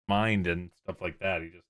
mind and stuff like that. He just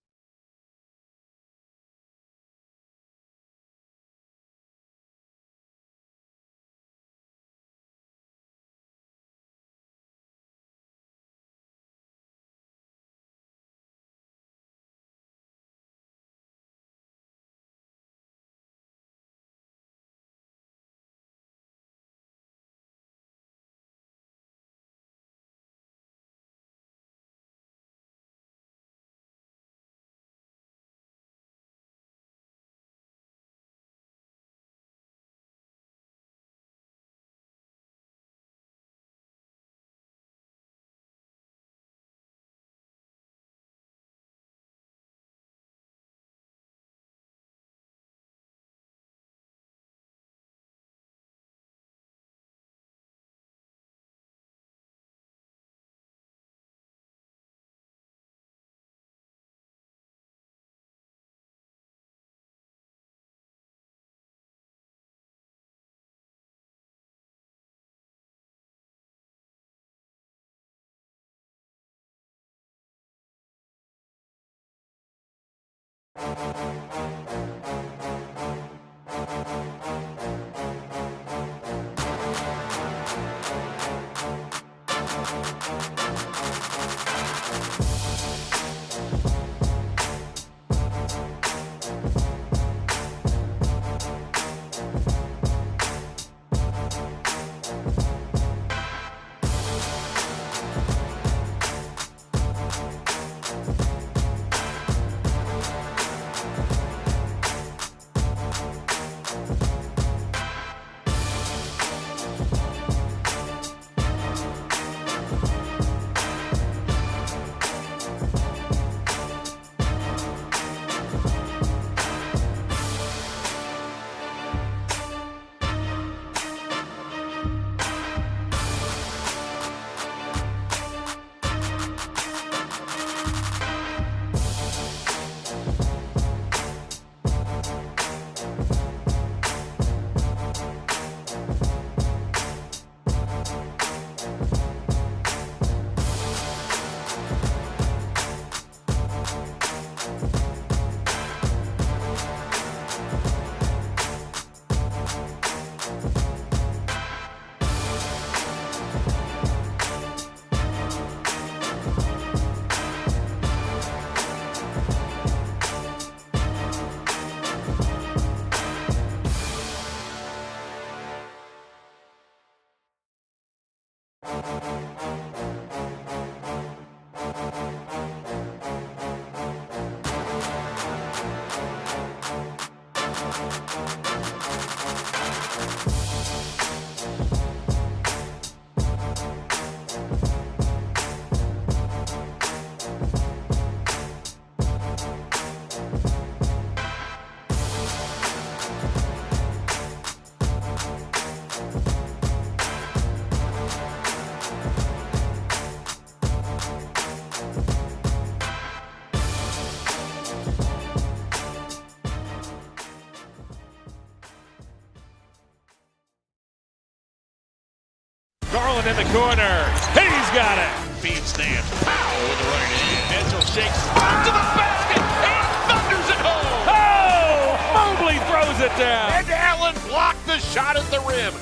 Garland in the corner. He's got it. Feed stance. Pow with the right hand. Mitchell shakes. Up to the basket. And thunders it home. Oh! Mobley throws it down. And Allen blocked the shot at the rim.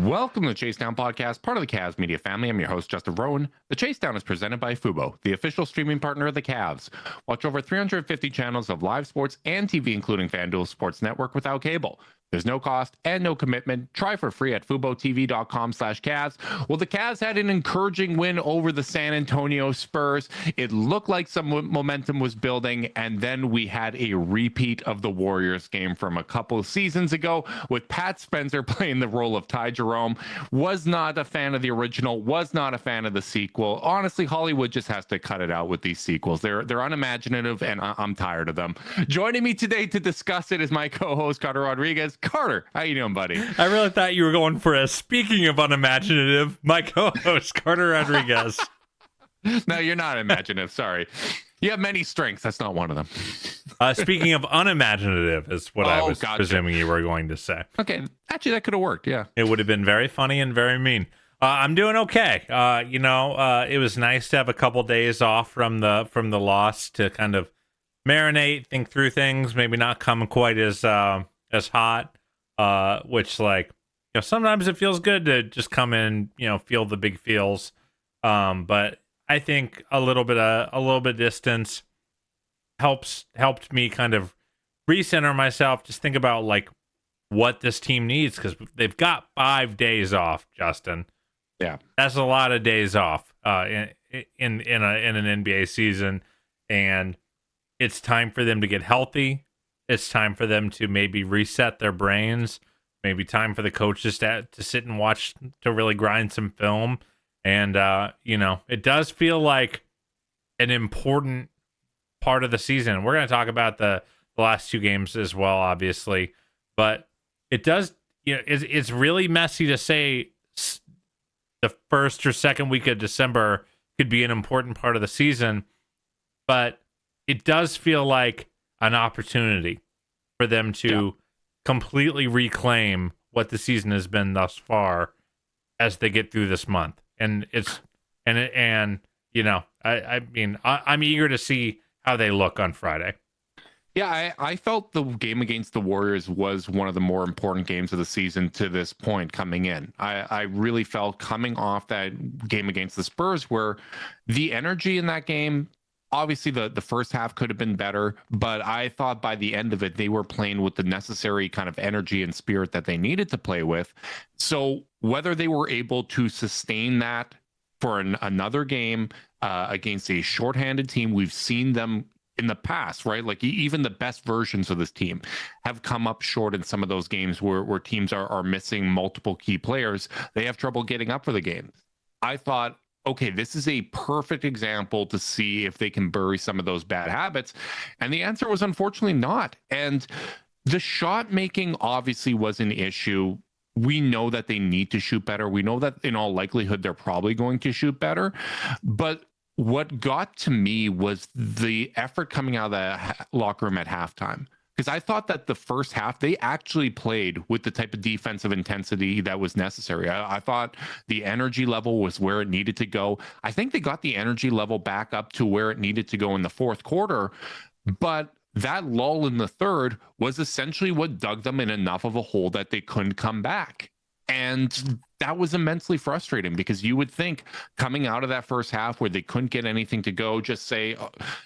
Welcome to the Chase Down Podcast, part of the Cavs media family. I'm your host, Justin Rowan. The Chase Down is presented by Fubo, the official streaming partner of the Cavs. Watch over 350 channels of live sports and TV, including FanDuel Sports Network without cable. There's no cost and no commitment. Try for free at FuboTV.com/Cavs. Well, the Cavs had an encouraging win over the San Antonio Spurs. It looked like some momentum was building, and then we had a repeat of the Warriors game from a couple of seasons ago with Pat Spencer playing the role of Ty Jerome. Was not a fan of the original, was not a fan of the sequel. Honestly, Hollywood just has to cut it out with these sequels. They're unimaginative, and I'm tired of them. Joining me today to discuss it is my co-host, Carter Rodriguez. Carter, how you doing, buddy? I really thought you were going for a speaking of unimaginative, my co-host, Carter Rodriguez. No, you're not imaginative. Sorry. You have many strengths. That's not one of them. Speaking of unimaginative is what I was gotcha. presuming you were going to say. Okay. Actually, that could have worked. Yeah. It would have been very funny and very mean. I'm doing okay. It was nice to have a couple days off from the loss to kind of marinate, think through things, maybe not come quite as hot. Which sometimes it feels good to just come in, feel the big feels. But I think a little bit distance helped me kind of recenter myself, just think about like what this team needs, because they've got 5 days off, Justin. Yeah, that's a lot of days off in an NBA season, and it's time for them to get healthy. It's time for them to maybe reset their brains. Maybe time for the coaches to sit and watch, to really grind some film. And it does feel like an important part of the season. We're going to talk about the last 2 games as well, obviously, but it does. It's really messy to say the first or second week of December could be an important part of the season, but it does feel like an opportunity for them to completely reclaim what the season has been thus far as they get through this month. And I'm eager to see how they look on Friday. Yeah, I felt the game against the Warriors was one of the more important games of the season to this point coming in. I really felt coming off that game against the Spurs where the energy in that game, obviously the first half could have been better, but I thought by the end of it, they were playing with the necessary kind of energy and spirit that they needed to play with. So whether they were able to sustain that for another game against a shorthanded team, we've seen them in the past, right? Like even the best versions of this team have come up short in some of those games where teams are missing multiple key players. They have trouble getting up for the game. I thought, okay, this is a perfect example to see if they can bury some of those bad habits. And the answer was unfortunately not. And the shot making obviously was an issue. We know that they need to shoot better. We know that in all likelihood, they're probably going to shoot better. But what got to me was the effort coming out of the locker room at halftime. Because I thought that the first half, they actually played with the type of defensive intensity that was necessary. I thought the energy level was where it needed to go. I think they got the energy level back up to where it needed to go in the fourth quarter. But that lull in the third was essentially what dug them in enough of a hole that they couldn't come back. And that was immensely frustrating because you would think coming out of that first half where they couldn't get anything to go, just say,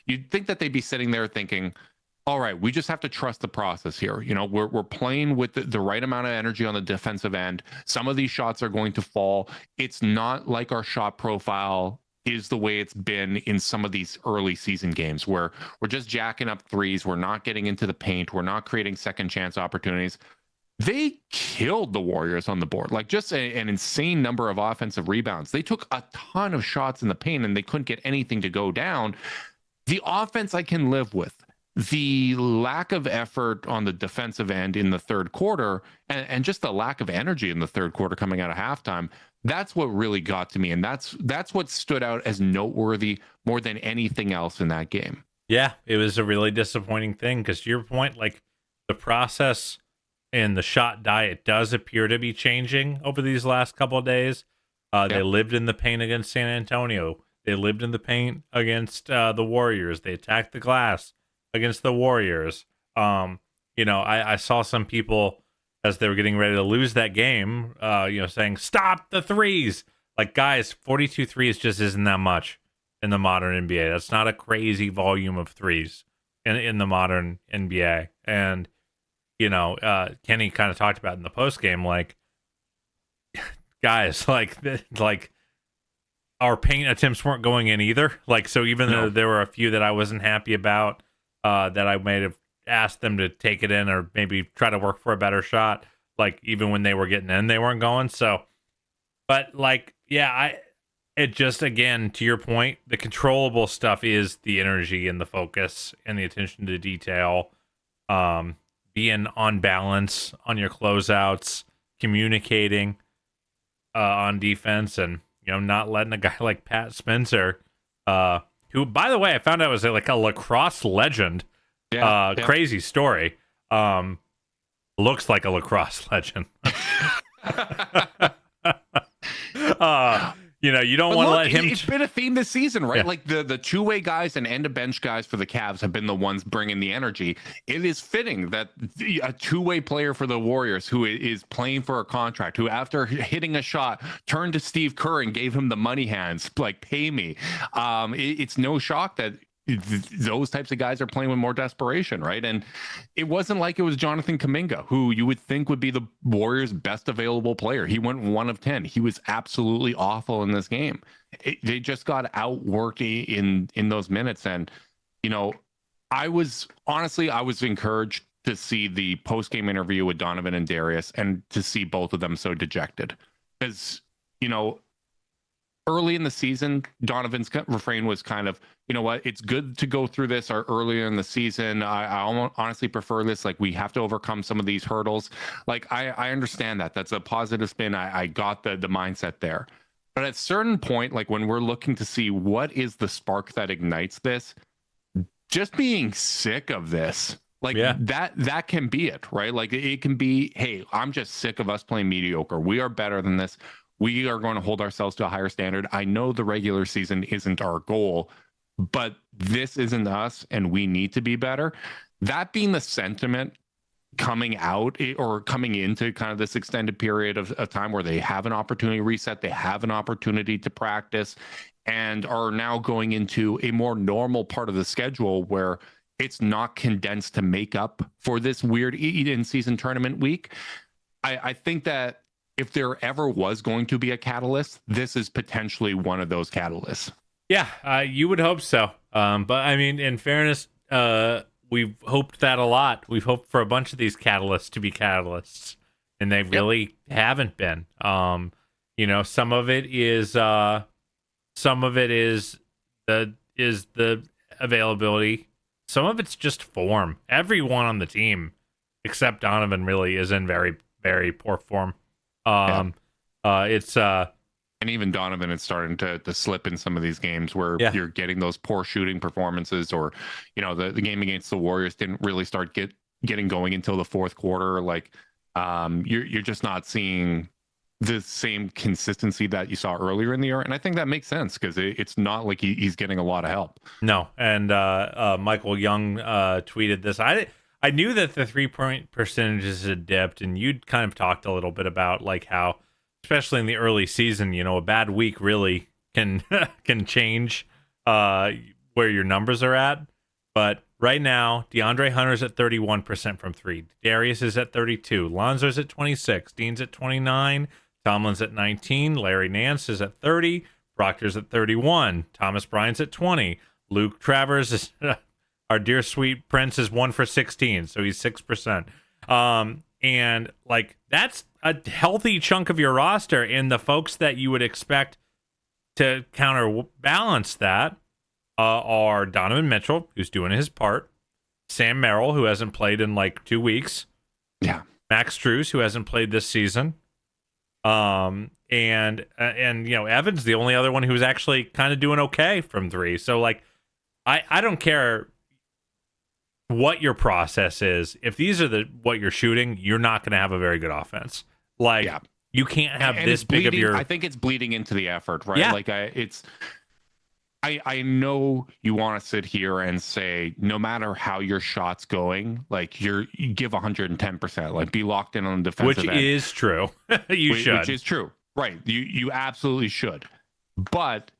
you'd think that they'd be sitting there thinking, all right, we just have to trust the process here. We're playing with the right amount of energy on the defensive end. Some of these shots are going to fall. It's not like our shot profile is the way it's been in some of these early season games where we're just jacking up threes. We're not getting into the paint. We're not creating second chance opportunities. They killed the Warriors on the board, like just an insane number of offensive rebounds. They took a ton of shots in the paint and they couldn't get anything to go down. The offense I can live with. The lack of effort on the defensive end in the third quarter and just the lack of energy in the third quarter coming out of halftime, that's what really got to me. And that's what stood out as noteworthy more than anything else in that game. Yeah, it was a really disappointing thing because to your point, like the process and the shot diet does appear to be changing over these last couple of days. They lived in the paint against San Antonio. They lived in the paint against the Warriors. They attacked the glass against the Warriors. I saw some people as they were getting ready to lose that game, saying, stop the threes. Like, guys, 42 threes just isn't that much in the modern NBA. That's not a crazy volume of threes in the modern NBA. And Kenny kind of talked about in the post game, like, guys, like our paint attempts weren't going in either. Like, so even though there were a few that I wasn't happy about, that I might have asked them to take it in or maybe try to work for a better shot, like even when they were getting in, they weren't going. So, but like, yeah, it just, again, to your point, the controllable stuff is the energy and the focus and the attention to detail. Being on balance on your closeouts, communicating on defense, and not letting a guy like Pat Spencer, who, by the way, I found out was like a lacrosse legend. Crazy story. Looks like a lacrosse legend. You don't But want to look, let him. It's been a theme this season, right? Yeah. Like the two-way guys and end-of-bench guys for the Cavs have been the ones bringing the energy. It is fitting that a two-way player for the Warriors who is playing for a contract, who after hitting a shot turned to Steve Kerr and gave him the money hands, like pay me. It's no shock that those types of guys are playing with more desperation, right? And it wasn't like it was Jonathan Kuminga, who you would think would be the Warriors' best available player. He went 1 of 10. He was absolutely awful in this game. They just got outworked in those minutes. And, I was encouraged to see the post-game interview with Donovan and Darius and to see both of them so dejected. Because, early in the season, Donovan's refrain was kind of, you know what, it's good to go through this earlier in the season. I honestly prefer this. Like, we have to overcome some of these hurdles. Like, I understand that. That's a positive spin. I got the mindset there. But at a certain point, like when we're looking to see what is the spark that ignites this, just being sick of this, like that can be it, right? Like it can be, hey, I'm just sick of us playing mediocre. We are better than this. We are going to hold ourselves to a higher standard. I know the regular season isn't our goal, but this isn't us and we need to be better. That being the sentiment coming out or coming into kind of this extended period of time where they have an opportunity to reset, they have an opportunity to practice, and are now going into a more normal part of the schedule where it's not condensed to make up for this weird in-season tournament week. I think that if there ever was going to be a catalyst, this is potentially one of those catalysts. Yeah, you would hope so. But I mean, in fairness, we've hoped that a lot. We've hoped for a bunch of these catalysts to be catalysts, and they really haven't been. Some of it is the availability. Some of it's just form. Everyone on the team, except Donovan, really is in very, very poor form. And even Donovan is starting to slip in some of these games where you're getting those poor shooting performances, or the game against the Warriors didn't really start getting going until the fourth quarter. Like you're just not seeing the same consistency that you saw earlier in the year, and I think that makes sense because it's not like he's getting a lot of help. No, and Michael Young tweeted this. I knew that the 3-point percentages had dipped, and you'd kind of talked a little bit about like how, especially in the early season, a bad week really can change where your numbers are at. But right now, DeAndre Hunter's at 31% from 3. Darius is at 32. Lonzo's at 26. Dean's at 29. Tomlin's at 19. Larry Nance is at 30. Proctor's at 31. Thomas Bryant's at 20. Luke Travers is our dear sweet Prince is 1 for 16, so he's 6%. And like that's a healthy chunk of your roster, and the folks that you would expect to counterbalance that are Donovan Mitchell, who's doing his part, Sam Merrill, who hasn't played in like 2 weeks, Max Strus, who hasn't played this season, and Evans, the only other one who's actually kind of doing okay from 3. So like, I don't care what your process is. If these are what you're shooting, you're not going to have a very good offense. Like you can't have this big of your. I think it's bleeding into the effort, right? Yeah. Like I know you want to sit here and say no matter how your shot's going, like you give 110%, like be locked in on the defensive end. Which is true. Should. Which is true, right? You absolutely should, but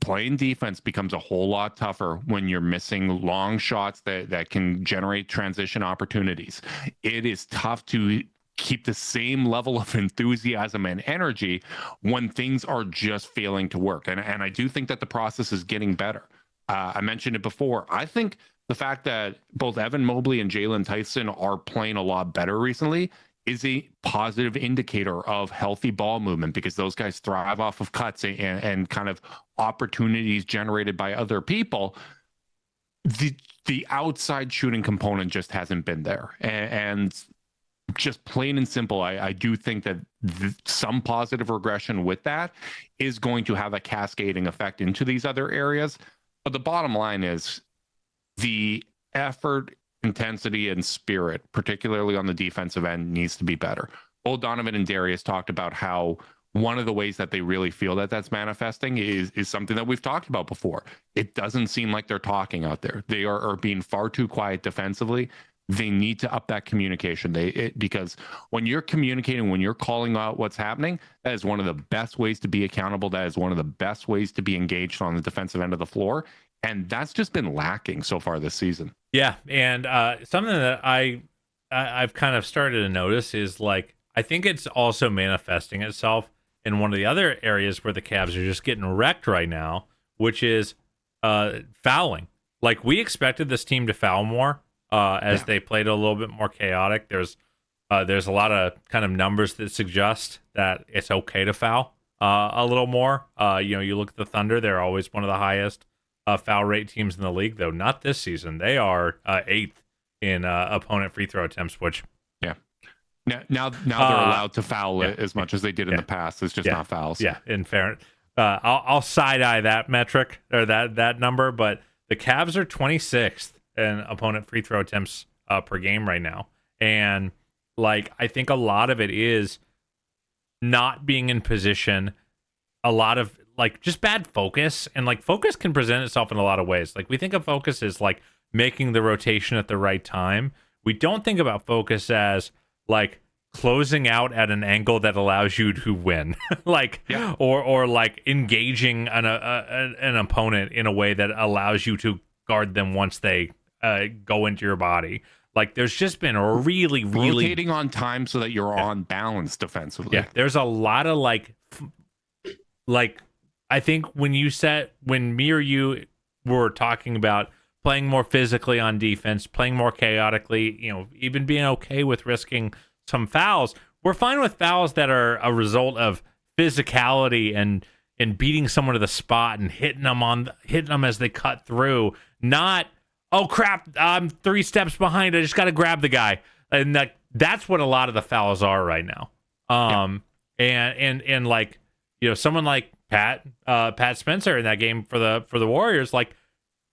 playing defense becomes a whole lot tougher when you're missing long shots that can generate transition opportunities. It is tough to keep the same level of enthusiasm and energy when things are just failing to work. And I do think that the process is getting better. I mentioned it before. I think the fact that both Evan Mobley and Jalen Tyson are playing a lot better recently is a positive indicator of healthy ball movement, because those guys thrive off of cuts and kind of opportunities generated by other people. The outside shooting component just hasn't been there. And just plain and simple, I do think that some positive regression with that is going to have a cascading effect into these other areas. But the bottom line is the effort, intensity, and spirit, particularly on the defensive end, needs to be better. Both Donovan and Darius talked about how one of the ways that they really feel that that's manifesting is something that we've talked about before. It doesn't seem like they're talking out there. They are being far too quiet defensively. They need to up that communication. Because when you're communicating, when you're calling out what's happening, that is one of the best ways to be accountable. That is one of the best ways to be engaged on the defensive end of the floor. And that's just been lacking so far this season. Yeah, and something that I've kind of started to notice is, like, I think it's also manifesting itself in one of the other areas where the Cavs are just getting wrecked right now, which is fouling. Like, we expected this team to foul more as they played a little bit more chaotic. There's a lot of kind of numbers that suggest that it's okay to foul a little more. You look at the Thunder; they're always one of the highest foul rate teams in the league, though not this season. They are 8th in opponent free throw attempts, which now they're allowed to foul as much as they did in the past. It's just not fouls. Yeah, in fairness, I'll side eye that metric or that number, but the Cavs are 26th in opponent free throw attempts per game right now, and like I think a lot of it is not being in position. A lot of like just bad focus, and like focus can present itself in a lot of ways. Like we think of focus as like making the rotation at the right time. We don't think about focus as like closing out at an angle that allows you to win, or like engaging an opponent in a way that allows you to guard them once they go into your body. Like there's just been a really rotating on time so that you're on balance defensively. Yeah, there's a lot of like I think when me or you were talking about playing more physically on defense, playing more chaotically, even being okay with risking some fouls. We're fine with fouls that are a result of physicality and beating someone to the spot and hitting them as they cut through. Not, oh crap, I'm 3 steps behind. I just got to grab the guy. And that's what a lot of the fouls are right now. And like, someone like Pat Spencer in that game for the Warriors, like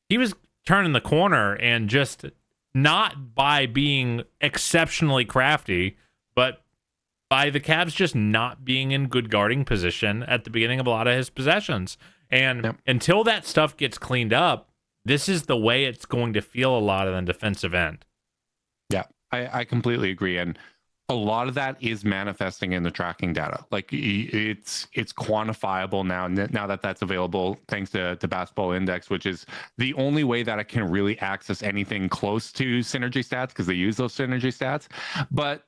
he was turning the corner and just not by being exceptionally crafty, but by the Cavs just not being in good guarding position at the beginning of a lot of his possessions. And until that stuff gets cleaned up, this is the way it's going to feel a lot on the defensive end. Yeah, I completely agree. And a lot of that is manifesting in the tracking data. Like it's quantifiable now that that's available thanks to Basketball Index, which is the only way that I can really access anything close to synergy stats because they use those synergy stats. But,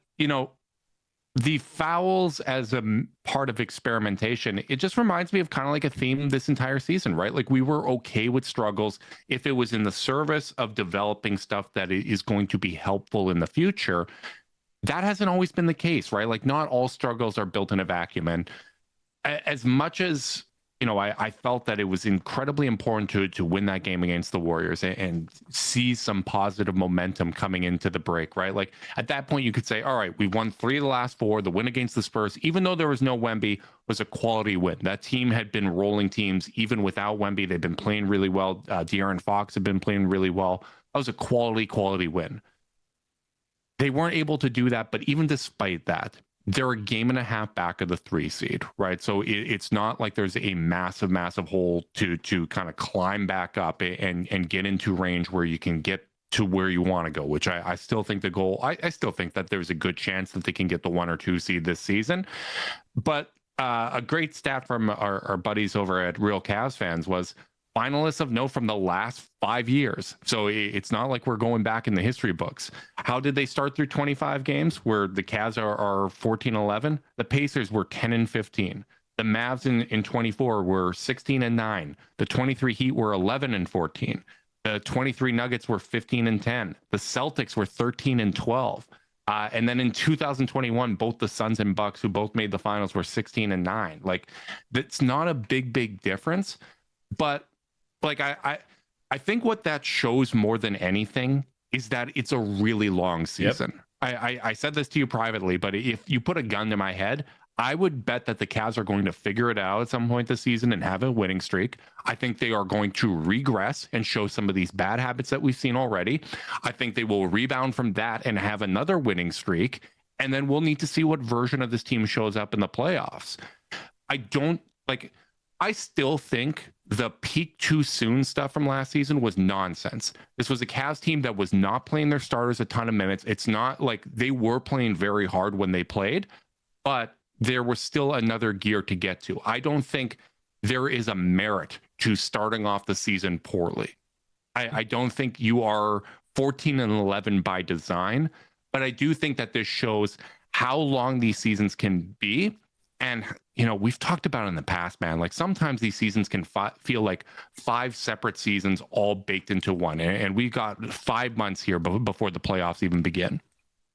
the fouls as a part of experimentation, it just reminds me of kind of like a theme this entire season, right? Like we were okay with struggles if it was in the service of developing stuff that is going to be helpful in the future. That hasn't always been the case, right? Like not all struggles are built in a vacuum. And as much as, I felt that it was incredibly important to win that game against the Warriors and see some positive momentum coming into the break, right? Like at that point you could say, all right, we won 3 of the last 4. The win against the Spurs, even though there was no Wemby, was a quality win. That team had been rolling teams even without Wemby. They've been playing really well. De'Aaron Fox had been playing really well. That was a quality win. They weren't able to do that, but even despite that, they're a game and a half back of the 3 seed, right? So it's not like there's a massive hole to kind of climb back up and get into range where you can get to where you want to go, which I still think the goal, I still think that there's a good chance that they can get the 1 or 2 seed this season. But a great stat from our buddies over at Real Cavs Fans was finalists of note from the last 5 years. So it's not like we're going back in the history books. How did they start through 25 games where the Cavs are 14-11? The Pacers were 10-15. The Mavs in 24 were 16-9. The 23 Heat were 11-14. The 23 Nuggets were 15-10. The Celtics were 13-12. And then in 2021, both the Suns and Bucks, who both made the finals, were 16-9. Like that's not a big difference, but like I think what that shows more than anything is that it's a really long season. Yep. I said this to you privately, but if you put a gun to my head, I would bet that the Cavs are going to figure it out at some point this season and have a winning streak. I think they are going to regress and show some of these bad habits that we've seen already. I think they will rebound from that and have another winning streak. And then we'll need to see what version of this team shows up in the playoffs. I don't like. I still think the peak too soon stuff from last season was nonsense. This was a Cavs team that was not playing their starters a ton of minutes. It's not like they were playing very hard when they played, but there was still another gear to get to. I don't think there is a merit to starting off the season poorly. I don't think you are 14-11 by design, but I do think that this shows how long these seasons can be. And, we've talked about it in the past, man. Like sometimes these seasons can feel like 5 separate seasons all baked into one. And we got 5 months here before the playoffs even begin.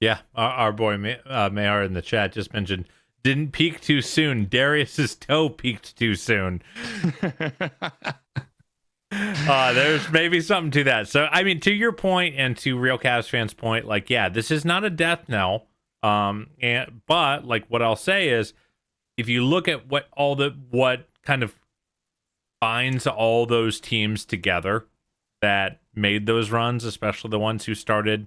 Yeah, our boy Mayar in the chat just mentioned, didn't peak too soon. Darius's toe peaked too soon. There's maybe something to that. So, I mean, to your point and to Real Cavs fans' point, like, yeah, this is not a death knell. But like what I'll say is, if you look at what kind of binds all those teams together that made those runs, especially the ones who started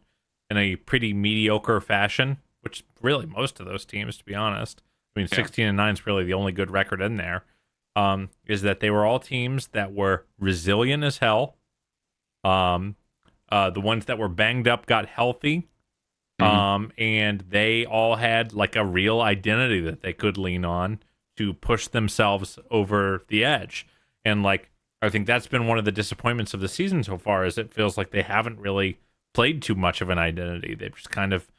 in a pretty mediocre fashion, which really most of those teams, to be honest. I mean, 16-9 is really the only good record in there. Is that they were all teams that were resilient as hell. The ones that were banged up got healthy. And they all had like a real identity that they could lean on to push themselves over the edge. And like, I think that's been one of the disappointments of the season so far, is it feels like they haven't really played too much of an identity. They've just kind of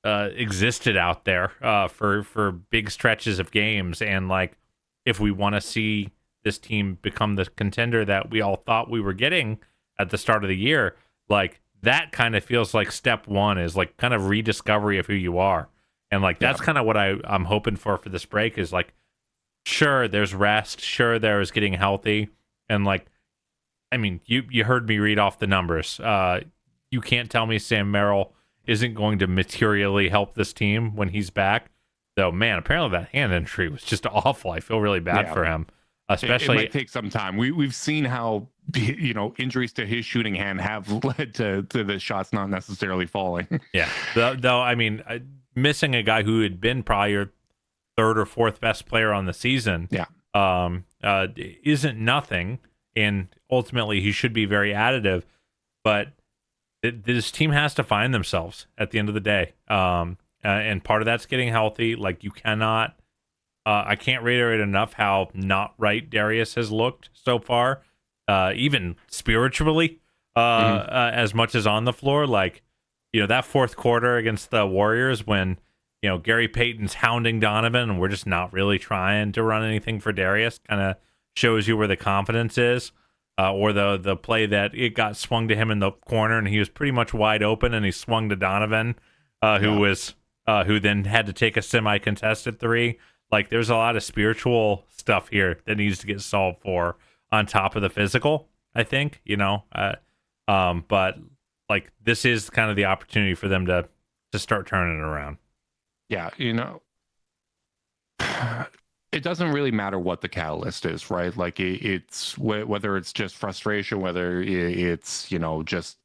existed out there for big stretches of games. And like, if we want to see this team become the contender that we all thought we were getting at the start of the year, like that kind of feels like step one is like kind of rediscovery of who you are. And like, that's kind of what I'm hoping for this break is like, sure, there's rest. Sure, there's getting healthy. And like, I mean, you heard me read off the numbers. You can't tell me Sam Merrill isn't going to materially help this team when he's back. Though, man, apparently that hand injury was just awful. I feel really bad for him. Especially, it might take some time. We've seen how injuries to his shooting hand have led to the shots not necessarily falling. Yeah, though I mean, missing a guy who had been probably your third or fourth best player on the season, isn't nothing. And ultimately, he should be very additive. But this team has to find themselves at the end of the day. And part of that's getting healthy. Like you cannot. I can't reiterate enough how not right Darius has looked so far, even spiritually, as much as on the floor. Like, that fourth quarter against the Warriors when, Gary Payton's hounding Donovan and we're just not really trying to run anything for Darius, kind of shows you where the confidence is. Or the play that it got swung to him in the corner and he was pretty much wide open and he swung to Donovan, who then had to take a semi-contested three. Like, there's a lot of spiritual stuff here that needs to get solved for on top of the physical, I think, but like this is kind of the opportunity for them to start turning it around. Yeah. It doesn't really matter what the catalyst is, right? Like it's whether it's just frustration, whether it's, just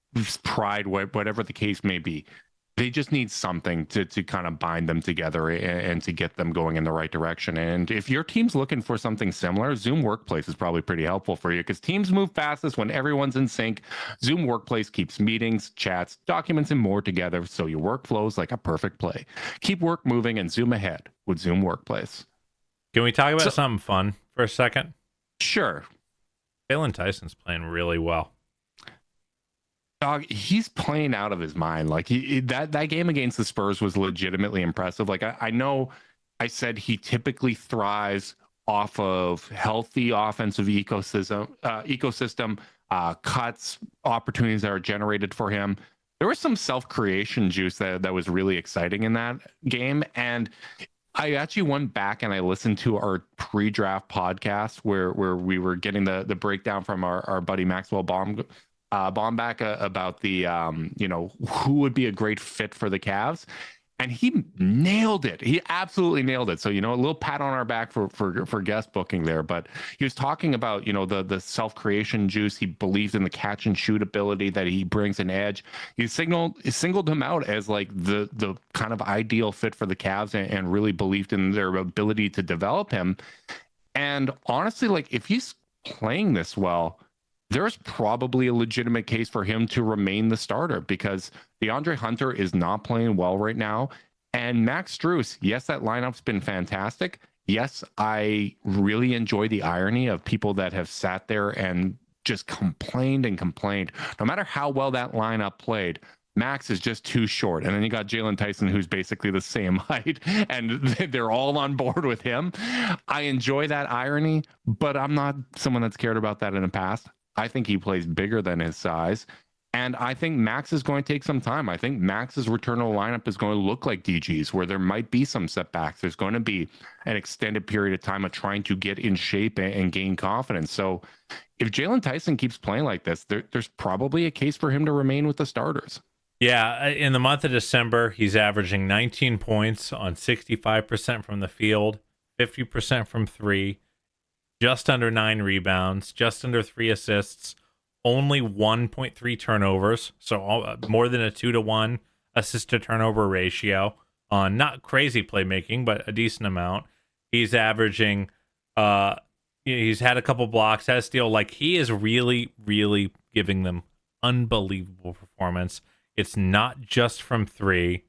pride, whatever the case may be. They just need something to kind of bind them together and to get them going in the right direction. And if your team's looking for something similar, Zoom Workplace is probably pretty helpful for you because teams move fastest when everyone's in sync. Zoom Workplace keeps meetings, chats, documents, and more together so your work flows like a perfect play. Keep work moving and zoom ahead with Zoom Workplace. Can we talk about something fun for a second? Sure. Jalen Tyson's playing really well. Dog, he's playing out of his mind. Like that game against the Spurs was legitimately impressive. Like I know I said he typically thrives off of healthy offensive ecosystem, cuts, opportunities that are generated for him. There was some self-creation juice that was really exciting in that game. And I actually went back and I listened to our pre-draft podcast where we were getting the breakdown from our buddy Maxwell Baumback about the who would be a great fit for the Cavs. and he nailed it. He absolutely nailed it. So, a little pat on our back for guest booking there. But he was talking about, the self-creation juice. He believes in the catch and shoot ability that he brings an edge. He singled him out as like the kind of ideal fit for the Cavs, and really believed in their ability to develop him. And honestly, like, if he's playing this well, there's probably a legitimate case for him to remain the starter, because DeAndre Hunter is not playing well right now. And Max Strus, yes, that lineup's been fantastic. Yes, I really enjoy the irony of people that have sat there and just complained and complained. No matter how well that lineup played, Max is just too short. And then you got Jalen Tyson, who's basically the same height, and they're all on board with him. I enjoy that irony, but I'm not someone that's cared about that in the past. I think he plays bigger than his size. And I think Max is going to take some time. I think Max's return to the lineup is going to look like DG's, where there might be some setbacks. There's going to be an extended period of time of trying to get in shape and gain confidence. So if Jalen Tyson keeps playing like this, there's probably a case for him to remain with the starters. Yeah, in the month of December, he's averaging 19 points on 65% from the field, 50% from three, just under 9 rebounds, just under 3 assists, only 1.3 turnovers, so more than a 2-to-1 assist to turnover ratio. Not crazy playmaking, but a decent amount. He's averaging, he's had a couple blocks, had a steal. Like, he is really, really giving them unbelievable performance. It's not just from three.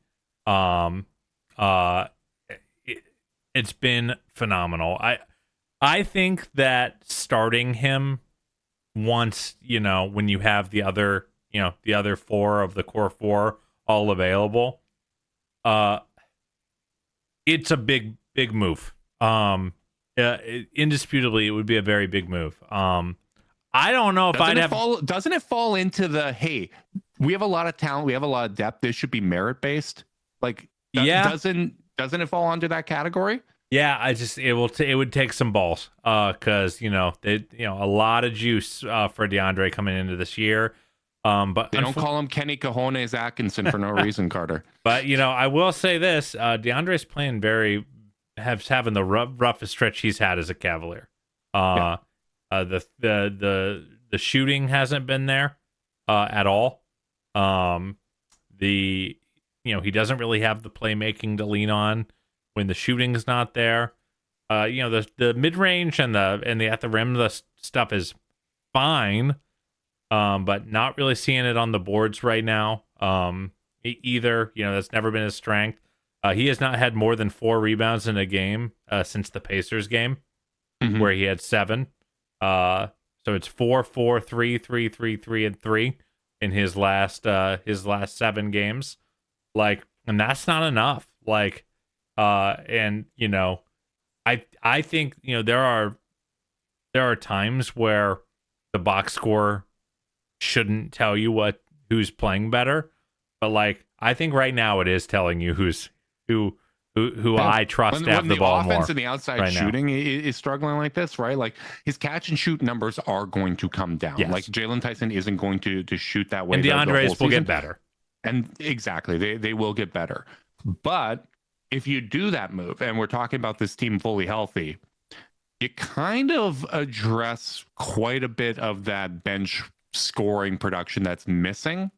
It's been phenomenal. I think that starting him once, when you have the other 4 of the core 4 all available, it's a big move. Indisputably, it would be a very big move. I don't know if doesn't it fall into the, hey, we have a lot of talent, we have a lot of depth, this should be merit based? Like, doesn't it fall under that category? Yeah, it would take some balls, because a lot of juice for DeAndre coming into this year. But they don't call him Kenny Cajones Atkinson for no reason, Carter. But I will say this: DeAndre's playing having the roughest stretch he's had as a Cavalier. The shooting hasn't been there at all. He doesn't really have the playmaking to lean on when the shooting's not there. The mid-range and the at the rim, the stuff is fine, but not really seeing it on the boards right now. Either, that's never been his strength. He has not had more than 4 rebounds in a game since the Pacers game, where he had 7. So it's 4, 4, 3, 3, 3, 3, and 3 in his last 7 games. Like, and that's not enough. Like, I think there are times where the box score shouldn't tell you who's playing better, but like, I think right now it is telling you who I trust to have the ball more. When the offense and the outside shooting is struggling like this, right? Like, his catch and shoot numbers are going to come down. Yes. Like, Jalen Tyson isn't going to shoot that way. And DeAndre's will get better. And exactly, they will get better. But if you do that move, and we're talking about this team fully healthy, you kind of address quite a bit of that bench scoring production that's missing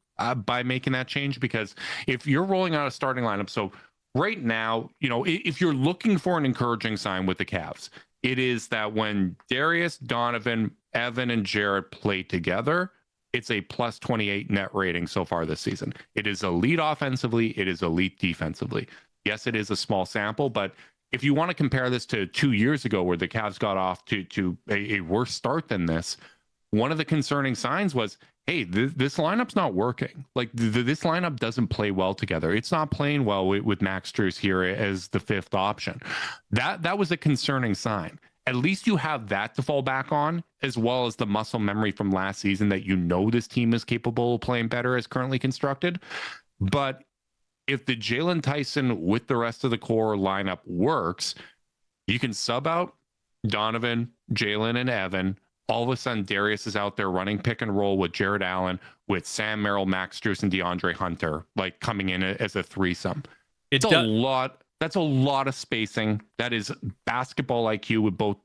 by making that change. Because if you're rolling out a starting lineup, so right now, if you're looking for an encouraging sign with the Cavs, it is that when Darius, Donovan, Evan, and Jarrett play together, it's a plus 28 net rating so far this season. It is elite offensively. It is elite defensively. Yes, it is a small sample, but if you want to compare this to 2 years ago, where the Cavs got off to a worse start than this, one of the concerning signs was, hey, this lineup's not working. Like, this lineup doesn't play well together. It's not playing well with Max Strus here as the 5th option. That was a concerning sign. At least you have that to fall back on, as well as the muscle memory from last season that this team is capable of playing better as currently constructed. But if the Jalen Tyson with the rest of the core lineup works, you can sub out Donovan, Jalen, and Evan. All of a sudden, Darius is out there running pick and roll with Jared Allen, with Sam Merrill, Max Strus, and DeAndre Hunter, like, coming in as a threesome. It It's a lot. That's a lot of spacing. That is basketball IQ with both,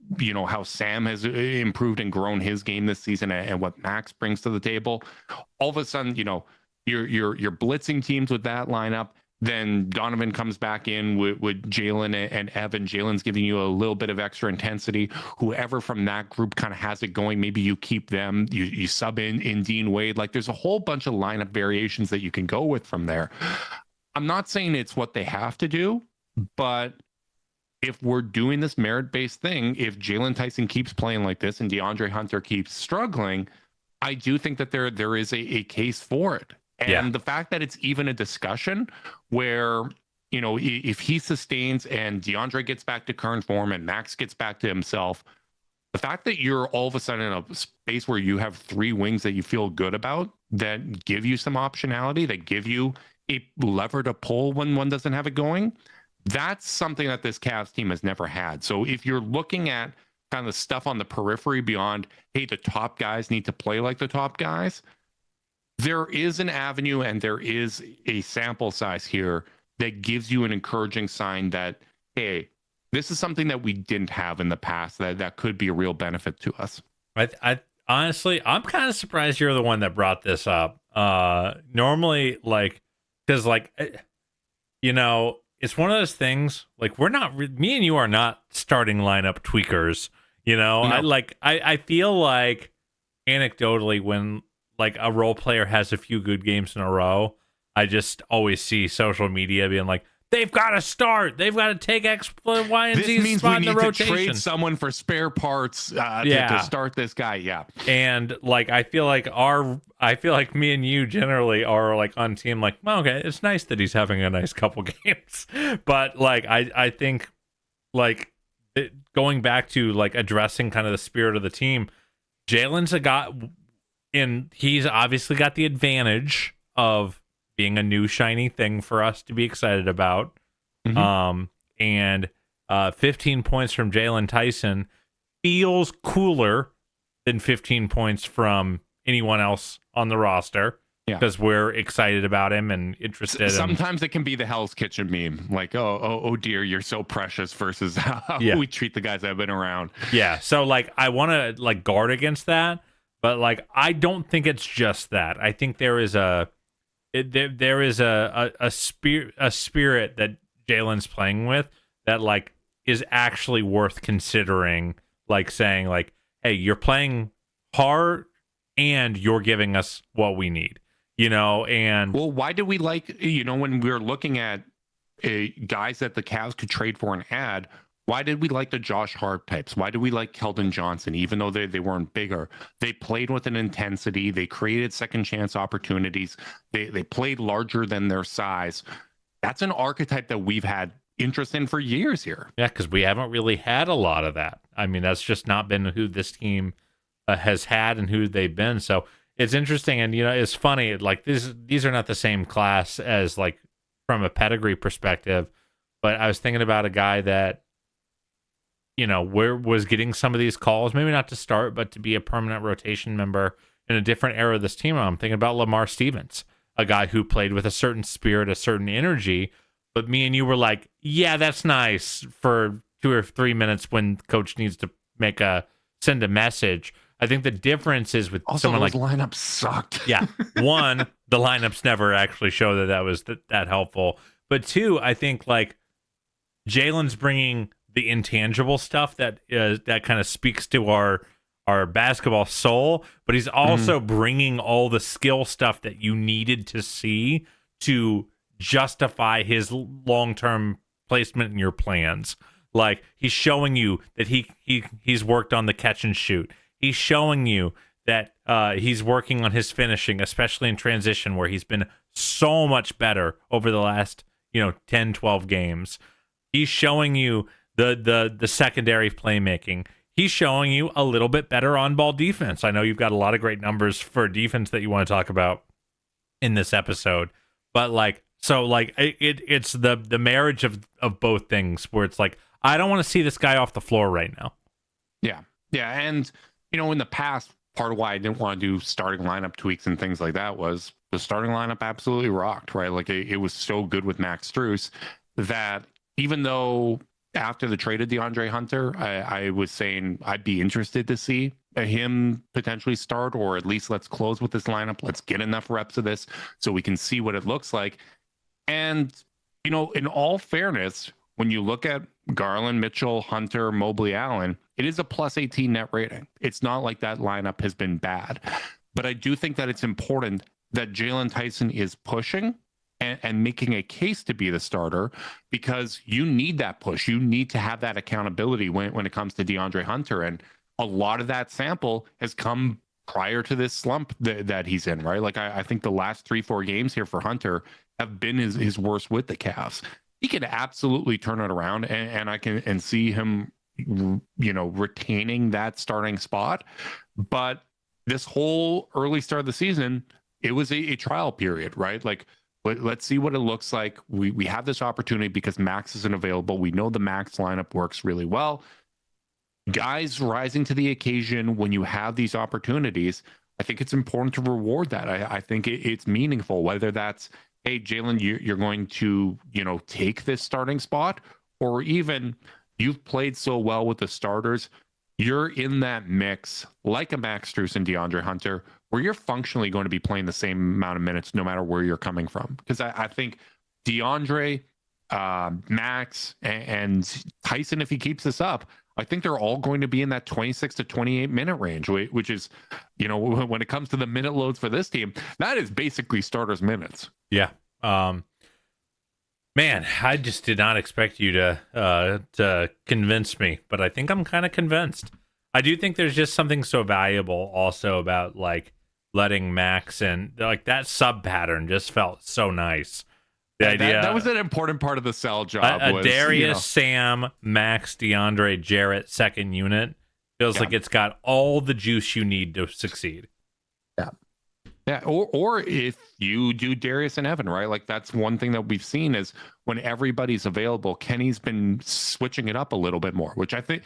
how Sam has improved and grown his game this season and what Max brings to the table. All of a sudden, you're blitzing teams with that lineup. Then Donovan comes back in with Jalen and Evan. Jalen's giving you a little bit of extra intensity. Whoever from that group kind of has it going, maybe you keep them. You sub in Dean Wade. Like there's a whole bunch of lineup variations that you can go with from there. I'm not saying it's what they have to do, but if we're doing this merit-based thing, if Jalen Tyson keeps playing like this and DeAndre Hunter keeps struggling, I do think that there is a case for it. And the fact that it's even a discussion where, if he sustains and DeAndre gets back to current form and Max gets back to himself, the fact that you're all of a sudden in a space where you have 3 wings that you feel good about, that give you some optionality, that give you a lever to pull when one doesn't have it going, that's something that this Cavs team has never had. So if you're looking at kind of stuff on the periphery beyond, hey, the top guys need to play like the top guys, there is an avenue and there is a sample size here that gives you an encouraging sign that, hey, this is something that we didn't have in the past that could be a real benefit to us. I honestly, I'm kind of surprised you're the one that brought this up. Normally, because it's one of those things, like, we're not, me and you are not starting lineup tweakers, No. I feel like anecdotally when like a role player has a few good games in a row, I just always see social media being like, they've got to start. They've got to take X, Y, and Z spot in the rotation. This means we need to trade someone for spare parts to start this guy. Yeah. And I feel like me and you generally are like on team like, well, okay, it's nice that he's having a nice couple games. But I think going back to addressing kind of the spirit of the team, Jalen's a guy, and he's obviously got the advantage of being a new shiny thing for us to be excited about. Mm-hmm. And 15 points from Jalen Tyson feels cooler than 15 points from anyone else on the roster. Yeah, because we're excited about him and interested. Sometimes it can be the Hell's Kitchen meme, like, oh dear, you're so precious, versus how we treat the guys that have been around. Yeah, so I want to guard against that, but I don't think it's just that. I think there is a spirit that Jalen's playing with that is actually worth considering. Saying hey, you're playing hard and you're giving us what we need. And well, why do we when we were looking at guys that the Cavs could trade for and add, why did we like the Josh Hart types? Why did we like Keldon Johnson? Even though they weren't bigger, they played with an intensity. They created second chance opportunities. They played larger than their size. That's an archetype that we've had interest in for years here. Yeah, because we haven't really had a lot of that. I mean, that's just not been who this team has had and who they've been. So it's interesting, and it's funny. These are not the same class as from a pedigree perspective. But I was thinking about a guy that was getting some of these calls, maybe not to start, but to be a permanent rotation member in a different era of this team. I'm thinking about Lamar Stevens, a guy who played with a certain spirit, a certain energy. But me and you were like, yeah, that's nice for 2 or 3 minutes when coach needs to send a message. I think the difference is with also, someone those lineups sucked. Yeah. One, the lineups never actually show that was that helpful. But 2, I think Jalen's bringing the intangible stuff that kind of speaks to our basketball soul, but he's also bringing all the skill stuff that you needed to see to justify his long-term placement in your plans. He's showing you that he's worked on the catch and shoot. He's showing you that he's working on his finishing, especially in transition, where he's been so much better over the last 10, 12 games. He's showing you the secondary playmaking. He's showing you a little bit better on-ball defense. I know you've got a lot of great numbers for defense that you want to talk about in this episode, but it's the marriage of both things, where it's I don't want to see this guy off the floor right now. Yeah, and in the past, part of why I didn't want to do starting lineup tweaks and things like that was the starting lineup absolutely rocked, right? Like it was so good with Max Strus that even though after the trade of DeAndre Hunter, I was saying I'd be interested to see him potentially start, or at least let's close with this lineup. Let's get enough reps of this so we can see what it looks like. And, you know, in all fairness, when you look at Garland, Mitchell, Hunter, Mobley, Allen, it is a plus 18 net rating. It's not like that lineup has been bad. But I do think that it's important that Jalen Tyson is pushing and making a case to be the starter, because you need that push. You need to have that accountability when it comes to DeAndre Hunter. And a lot of that sample has come prior to this slump that he's in, right? Like I think the last 3-4 games here for Hunter have been his worst with the Cavs. He can absolutely turn it around, and I can see him, you know, retaining that starting spot. But this whole early start of the season, it was a trial period, right? Like, let's see what it looks like. We have this opportunity because Max isn't available. We know the Max lineup works really well. Guys rising to the occasion when you have these opportunities, I think it's important to reward that. I think it's meaningful, whether that's, hey, Jalen, you're going to, you know, take this starting spot, or even you've played so well with the starters, you're in that mix like a Max Strus and DeAndre Hunter, where you're functionally going to be playing the same amount of minutes no matter where you're coming from. Because I think DeAndre, Max, and Tyson, if he keeps this up, I think they're all going to be in that 26 to 28 minute range, which is, you know, when it comes to the minute loads for this team, that is basically starters minutes. Yeah. Man, I just did not expect you to convince me, but I think I'm kind of convinced. I do think there's just something so valuable also about like letting Max, and like that sub pattern just felt so nice. The idea that was an important part of the sell job. A was, Darius, you know, Sam, Max, DeAndre, Jarrett second unit feels like it's got all the juice you need to succeed. Yeah, or if you do Darius and Evan, right? Like that's one thing that we've seen is when everybody's available, Kenny's been switching it up a little bit more, which I think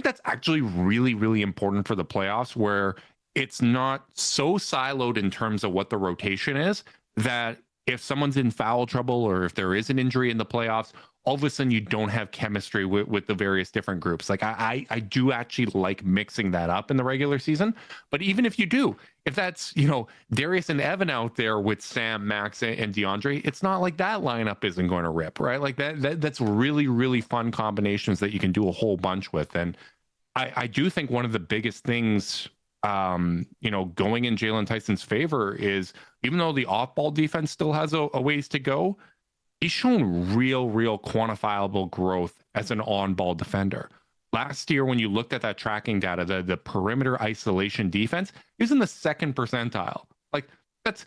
that's actually really, really important for the playoffs, where it's not so siloed in terms of what the rotation is that if someone's in foul trouble or if there is an injury in the playoffs, all of a sudden you don't have chemistry with the various different groups. Like I do actually like mixing that up in the regular season. But even if you do, if that's, you know, Darius and Evan out there with Sam, Max, and DeAndre, it's not like that lineup isn't going to rip, right? Like that's really, really fun combinations that you can do a whole bunch with. And I do think one of the biggest things, you know, going in Jalen Tyson's favor is, even though the off-ball defense still has a ways to go, he's shown real quantifiable growth as an on-ball defender. Last year, when you looked at that tracking data, the perimeter isolation defense, he was in the second percentile. Like that's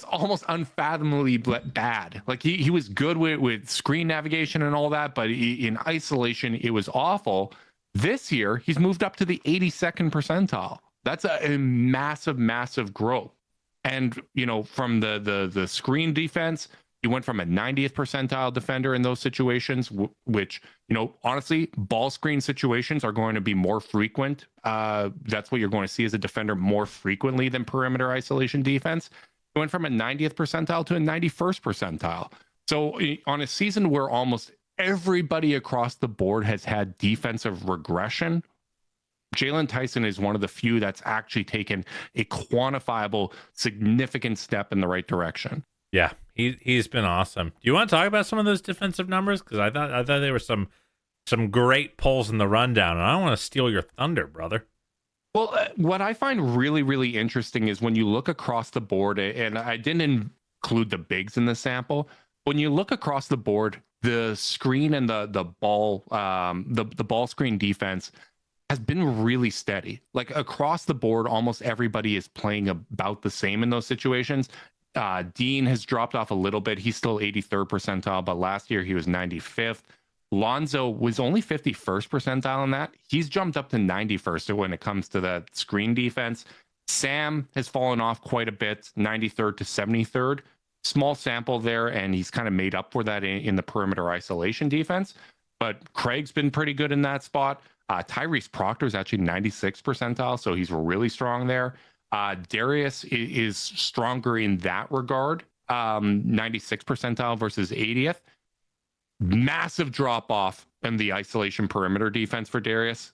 almost unfathomably bad. Like he was good with screen navigation and all that, but in isolation, it was awful. This year, he's moved up to the 82nd percentile. That's a massive growth. And, you know, from the screen defense, he went from a 90th percentile defender in those situations, which, you know, honestly, ball screen situations are going to be more frequent. That's what you're going to see as a defender more frequently than perimeter isolation defense. He went from a 90th percentile to a 91st percentile. So on a season where almost everybody across the board has had defensive regression, Jalen Tyson is one of the few that's actually taken a quantifiable, significant step in the right direction. Yeah, he's been awesome. Do you want to talk about some of those defensive numbers? Because I thought there were some great pulls in the rundown, and I don't want to steal your thunder, brother. Well, what I find really, really interesting is when you look across the board, and I didn't include the bigs in the sample. When you look across the board, the screen and the ball, the ball screen defense has been really steady. Like across the board, almost everybody is playing about the same in those situations. Dean has dropped off a little bit. He's still 83rd percentile, but last year he was 95th. Lonzo was only 51st percentile in that. He's jumped up to 91st when it comes to that screen defense. Sam has fallen off quite a bit, 93rd to 73rd. Small sample there, and he's kind of made up for that in the perimeter isolation defense. But Craig's been pretty good in that spot. Tyrese Proctor is actually 96th percentile, so he's really strong there. Darius is stronger in that regard, 96th percentile versus 80th. Massive drop off in the isolation perimeter defense for Darius.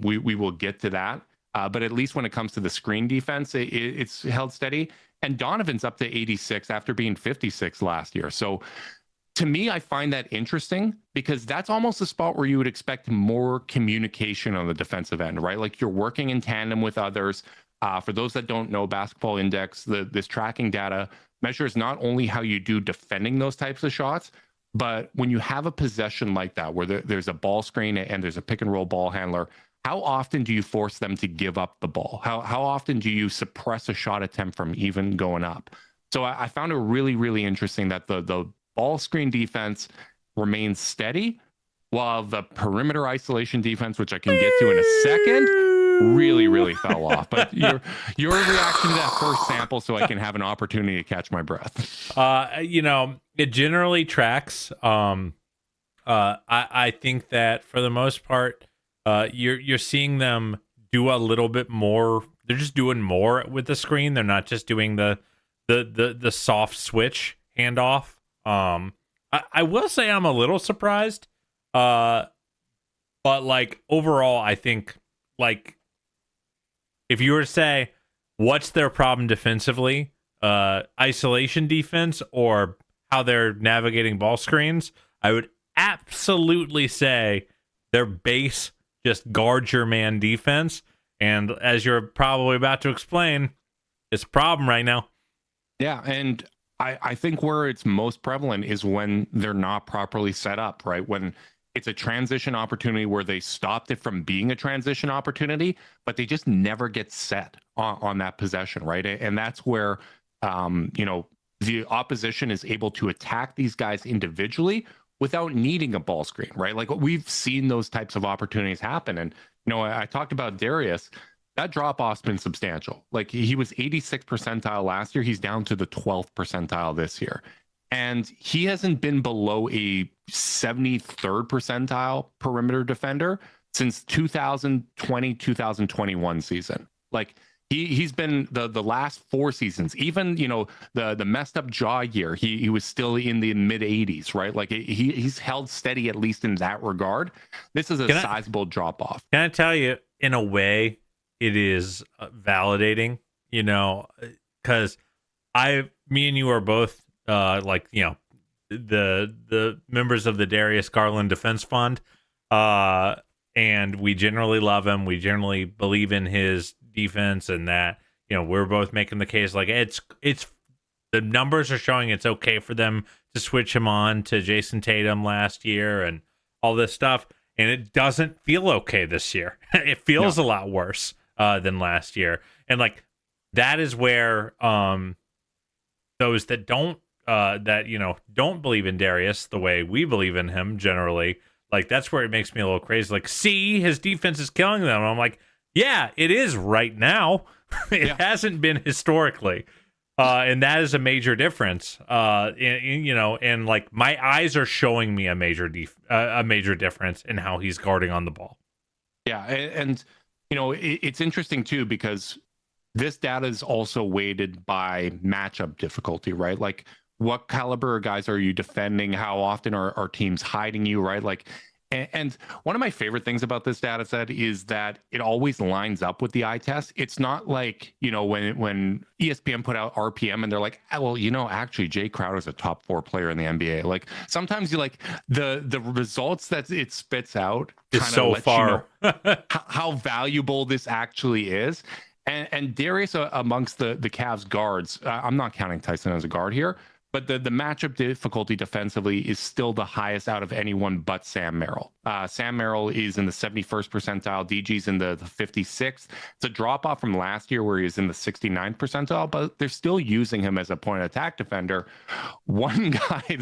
We will get to that. But at least when it comes to the screen defense, it's held steady. And Donovan's up to 86 after being 56 last year. So to me, I find that interesting because that's almost a spot where you would expect more communication on the defensive end, right? Like you're working in tandem with others. For those that don't know, Basketball Index, this tracking data measures not only how you do defending those types of shots, but when you have a possession like that, where there's a ball screen and there's a pick and roll ball handler, how often do you force them to give up the ball? How often do you suppress a shot attempt from even going up? So I found it really, really interesting that the ball screen defense remains steady, while the perimeter isolation defense, which I can get to in a second, really, really fell off. But your reaction to that first sample, so I can have an opportunity to catch my breath. It generally tracks. I think that for the most part, you're seeing them do a little bit more. They're just doing more with the screen. They're not just doing the soft switch handoff. I will say I'm a little surprised. But like overall, I think like if you were to say what's their problem defensively, isolation defense or how they're navigating ball screens, I would absolutely say their base just guard your man defense. And as you're probably about to explain, it's a problem right now. Yeah, and I think where it's most prevalent is when they're not properly set up, right? When it's a transition opportunity where they stopped it from being a transition opportunity, but they just never get set on that possession, right? And that's where, the opposition is able to attack these guys individually without needing a ball screen, right? Like we've seen those types of opportunities happen. And, I talked about Darius. That drop-off's been substantial. Like he was 86th percentile last year. He's down to the 12th percentile this year. And he hasn't been below a 73rd percentile perimeter defender since 2020, 2021 season. Like he's been the last 4 seasons, even, the messed up jaw year, he was still in the mid 80s, right? Like he's held steady, at least in that regard. This is a sizable drop off. Can I tell you, in a way, it is validating, because me and you are both the members of the Darius Garland Defense Fund, and we generally love him. We generally believe in his defense, and that we're both making the case like it's the numbers are showing it's okay for them to switch him on to Jason Tatum last year and all this stuff, and it doesn't feel okay this year. It feels a lot worse than last year, and like that is where those that don't believe in Darius the way we believe in him generally, like that's where it makes me a little crazy. Like, see, his defense is killing them. And I'm like, yeah, it is right now. It hasn't been historically, and that is a major difference. And like my eyes are showing me a major difference in how he's guarding on the ball. Yeah, and it's interesting too because this data is also weighted by matchup difficulty, right? Like what caliber of guys are you defending? How often are teams hiding you, right? Like, and one of my favorite things about this data set is that it always lines up with the eye test. It's not like, when ESPN put out RPM and they're like, actually Jay Crowder's a top 4 player in the NBA. Like sometimes you like the results that it spits out is so far how valuable this actually is. And Darius amongst the Cavs guards, I'm not counting Tyson as a guard here, but the matchup difficulty defensively is still the highest out of anyone but Sam Merrill. Sam Merrill is in the 71st percentile. DG's in the 56th. It's a drop off from last year where he was in the 69th percentile, but they're still using him as a point of attack defender. One guy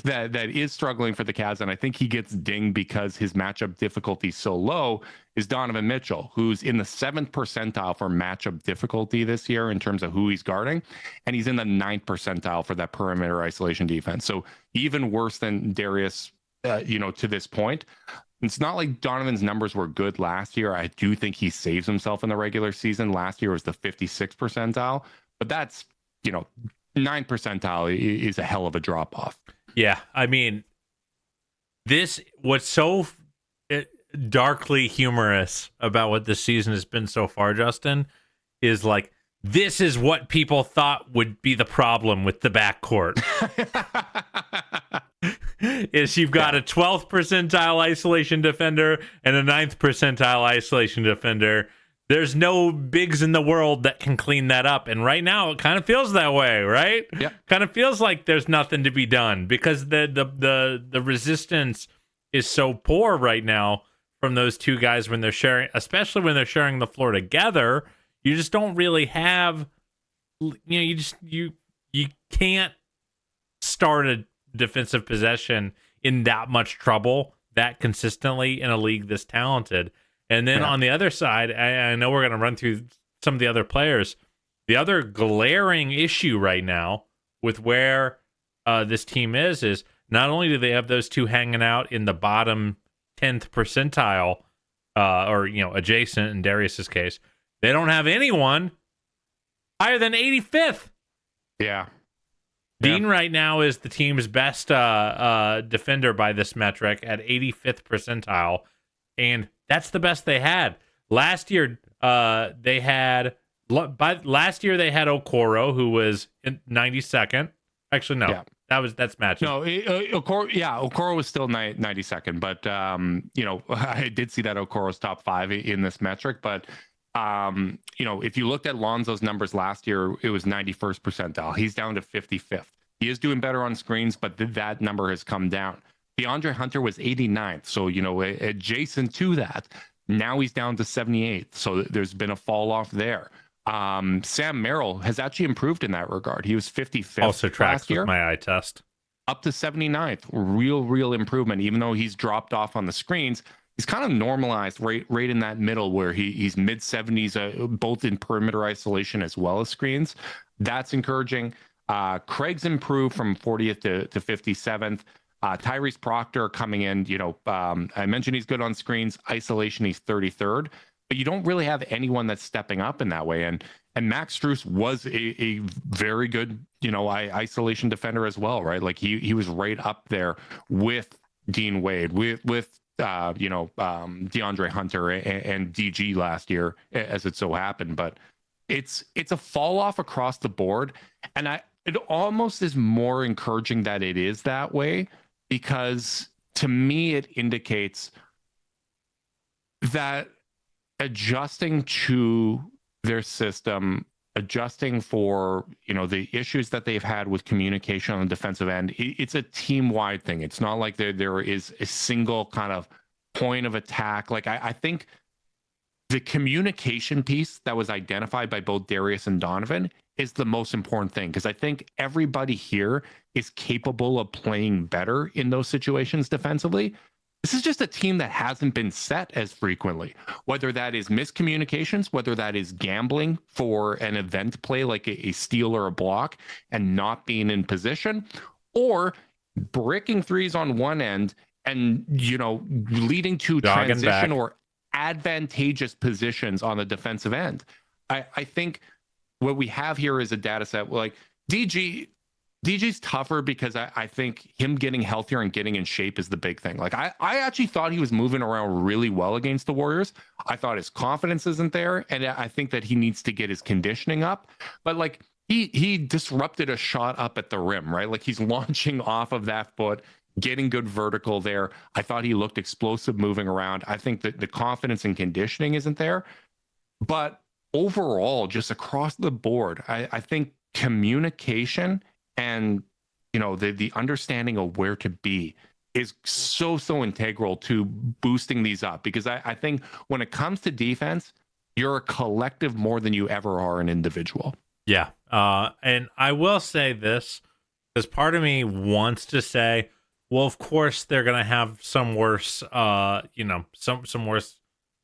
that is struggling for the Cavs, and I think he gets dinged because his matchup difficulty is so low, is Donovan Mitchell, who's in the 7th percentile for matchup difficulty this year in terms of who he's guarding. And he's in the 9th percentile for that perimeter isolation defense. So even worse than Darius, to this point. It's not like Donovan's numbers were good last year. I do think he saves himself in the regular season. Last year was the 56th percentile, but that's, 9th percentile is a hell of a drop off. Yeah, I mean, what's so darkly humorous about what this season has been so far, Justin, is like, this is what people thought would be the problem with the backcourt. Is you've got a 12th percentile isolation defender and a 9th percentile isolation defender. There's no bigs in the world that can clean that up. And right now it kind of feels that way, right? Yeah. Kind of feels like there's nothing to be done because the resistance is so poor right now from those two guys when they're sharing, especially when they're sharing the floor together. You just don't really have, you can't start a defensive possession in that much trouble that consistently in a league this talented. And then on the other side, I know we're going to run through some of the other players. The other glaring issue right now with where this team is not only do they have those two hanging out in the bottom 10th percentile, or adjacent in Darius's case, they don't have anyone higher than 85th. Yeah. Dean right now is the team's best defender by this metric at 85th percentile, and that's the best they had. Last year they had Okoro, who was in 92nd. Actually, no. Yeah. That's matching. No, Okoro was still 92nd, but I did see that Okoro's top 5 in this metric, but if you looked at Lonzo's numbers last year, it was 91st percentile. He's down to 55th. He is doing better on screens, but that number has come down. DeAndre Hunter was 89th. So, adjacent to that, now he's down to 78th. So there's been a fall off there. Sam Merrill has actually improved in that regard. He was 55th also tracks last year, with my eye test. Up to 79th. Real improvement. Even though he's dropped off on the screens, he's kind of normalized right in that middle where he's mid 70s, both in perimeter isolation as well as screens. That's encouraging. Craig's improved from 40th to 57th. Tyrese Proctor coming in, I mentioned he's good on screens. Isolation, he's 33rd. But you don't really have anyone that's stepping up in that way. And Max Strus was a very good, isolation defender as well, right? Like he was right up there with Dean Wade, with DeAndre Hunter and DG last year, as it so happened. But it's a fall off across the board, and it almost is more encouraging that it is that way, because to me it indicates that adjusting to their system, adjusting for the issues that they've had with communication on the defensive end, it's a team-wide thing. It's not like there is a single kind of point of attack. Like I think the communication piece that was identified by both Darius and Donovan is the most important thing, because I think everybody here is capable of playing better in those situations defensively. This is just a team that hasn't been set as frequently, whether that is miscommunications, whether that is gambling for an event play like a steal or a block and not being in position, or bricking threes on one end and, leading to transition or advantageous positions on the defensive end. I think what we have here is a data set like DG's tougher because I think him getting healthier and getting in shape is the big thing. Like I actually thought he was moving around really well against the Warriors. I thought his confidence isn't there, and I think that he needs to get his conditioning up. But like he disrupted a shot up at the rim, right? Like he's launching off of that foot, getting good vertical there. I thought he looked explosive moving around. I think that the confidence and conditioning isn't there. But overall, just across the board, I think communication and the understanding of where to be is so integral to boosting these up, because I think when it comes to defense, you're a collective more than you ever are an individual. Yeah. And I will say this, because part of me wants to say, well, of course they're going to have some worse, some worse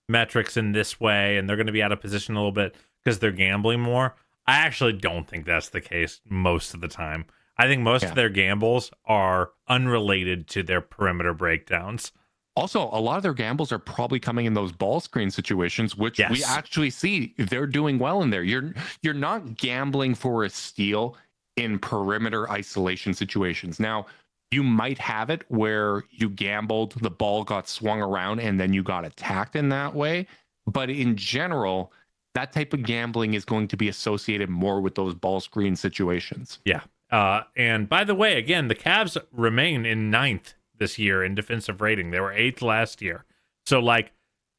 metrics in this way, and they're going to be out of position a little bit because they're gambling more. I actually don't think that's the case most of the time. I think most of their gambles are unrelated to their perimeter breakdowns. Also, a lot of their gambles are probably coming in those ball screen situations, which we Yes. actually see they're doing well in there. You're not gambling for a steal in perimeter isolation situations. Now, you might have it where you gambled, the ball got swung around, and then you got attacked in that way. But in general, that type of gambling is going to be associated more with those ball screen situations. Yeah. And by the way, again, the Cavs remain in 9th this year in defensive rating. They were 8th last year. So, like,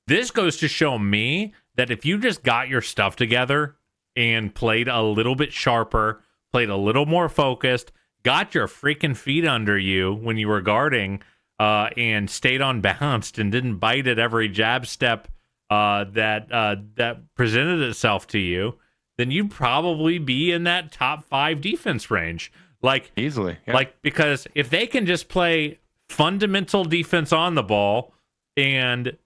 this goes to show me that if you just got your stuff together and played a little bit sharper, played a little more focused, got your freaking feet under you when you were guarding, and stayed unbalanced and didn't bite at every jab step that presented itself to you, then you'd probably be in that top 5 defense range. Like, easily. Yeah. Like, because if they can just play fundamental defense on the ball and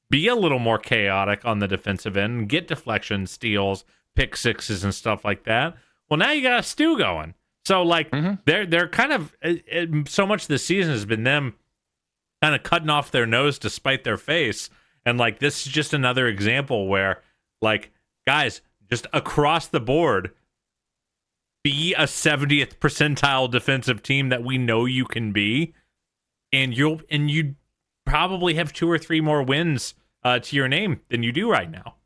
be a little more chaotic on the defensive end and get deflections, steals, pick sixes and stuff like that, well, now you got a stew going. So, like, they're kind of so much this season has been them kind of cutting off their nose to spite their face. And, like, this is just another example where, like, guys, just across the board, be a 70th percentile defensive team that we know you can be, and you probably have 2 or 3 more wins to your name than you do right now.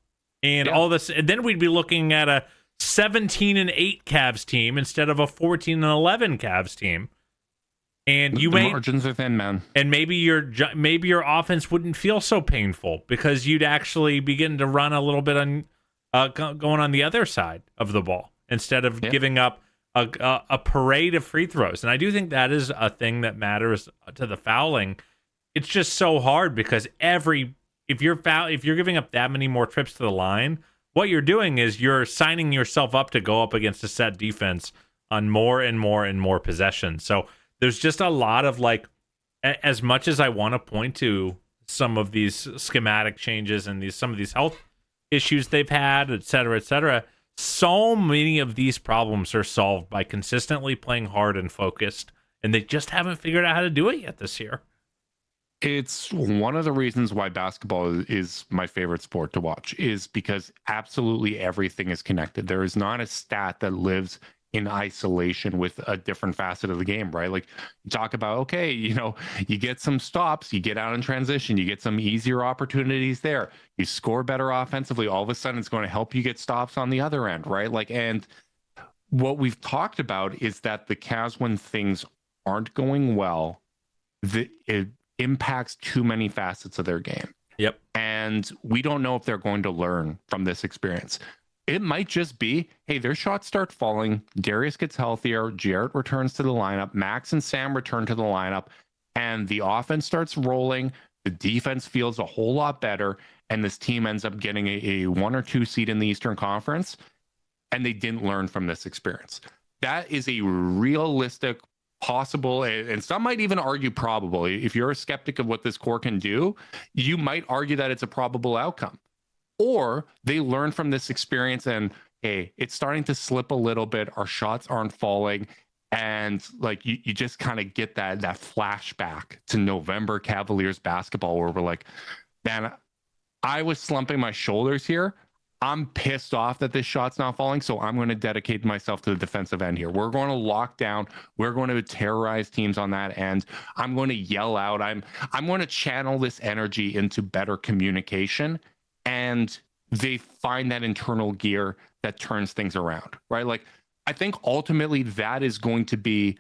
And all this, and then we'd be looking at a 17-8 Cavs team instead of a 14-11 Cavs team. And the margins are thin, man. And maybe your offense wouldn't feel so painful because you'd actually begin to run a little bit on going on the other side of the ball instead of giving up a parade of free throws. And I do think that is a thing that matters to the fouling. It's just so hard because if you're giving up that many more trips to the line, what you're doing is you're signing yourself up to go up against a set defense on more and more and more possessions. So there's just a lot of, like, as much as I want to point to some of these schematic changes and some of these health issues they've had, et cetera, so many of these problems are solved by consistently playing hard and focused, and they just haven't figured out how to do it yet this year. It's one of the reasons why basketball is my favorite sport to watch, is because absolutely everything is connected. There is not a stat that lives in isolation with a different facet of the game, right? Like, you talk about, okay, you get some stops, you get out in transition, you get some easier opportunities there, you score better offensively, all of a sudden it's going to help you get stops on the other end, right? Like, and what we've talked about is that the Cavs, when things aren't going well, it impacts too many facets of their game. Yep. And we don't know if they're going to learn from this experience. It might just be, hey, their shots start falling, Darius gets healthier, Jarrett returns to the lineup, Max and Sam return to the lineup, and the offense starts rolling, the defense feels a whole lot better, and this team ends up getting a 1 or 2 seed in the Eastern Conference, and they didn't learn from this experience. That is a realistic, possible, and some might even argue probable. If you're a skeptic of what this core can do, you might argue that it's a probable outcome. Or they learn from this experience and, hey, it's starting to slip a little bit, our shots aren't falling, and, like, you just kind of get that flashback to November Cavaliers basketball where we're like, man, I was slumping my shoulders here. I'm pissed off that this shot's not falling, so I'm going to dedicate myself to the defensive end here. We're going to lock down. We're going to terrorize teams on that end. I'm going to yell out. I'm going to channel this energy into better communication, and they find that internal gear that turns things around, right? Like, I think ultimately that is going to be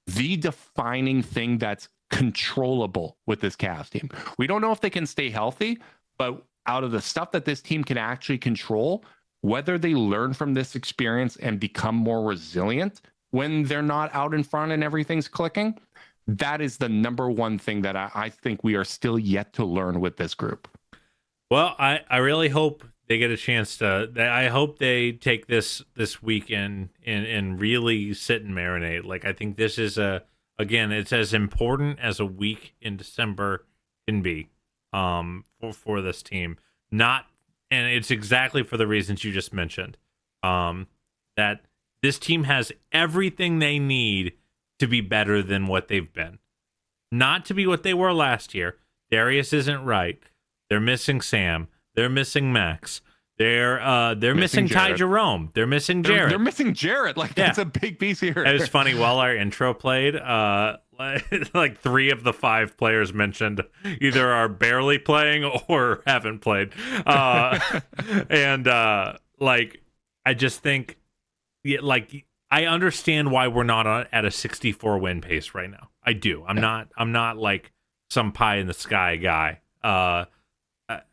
the defining thing that's controllable with this Cavs team. We don't know if they can stay healthy, but out of the stuff that this team can actually control, whether they learn from this experience and become more resilient when they're not out in front and everything's clicking, that is the number one thing that I think we are still yet to learn with this group. Well, I really hope they get a chance to. I hope they take this weekend and really sit and marinate. Like, I think this is again, it's as important as a week in December can be for this team. And it's exactly for the reasons you just mentioned. That this team has everything they need to be better than what they've been. Not to be what they were last year, Darius isn't right. They're missing Sam. They're missing Max. They're missing Ty Jerome. They're missing Jarrett. They're missing Jarrett. Like, that's a big piece here. It was funny. While our intro played, like 3 of the 5 players mentioned either are barely playing or haven't played. And like, I just think, like, I understand why we're not at a 64 win pace right now. I do. I'm not like some pie in the sky guy.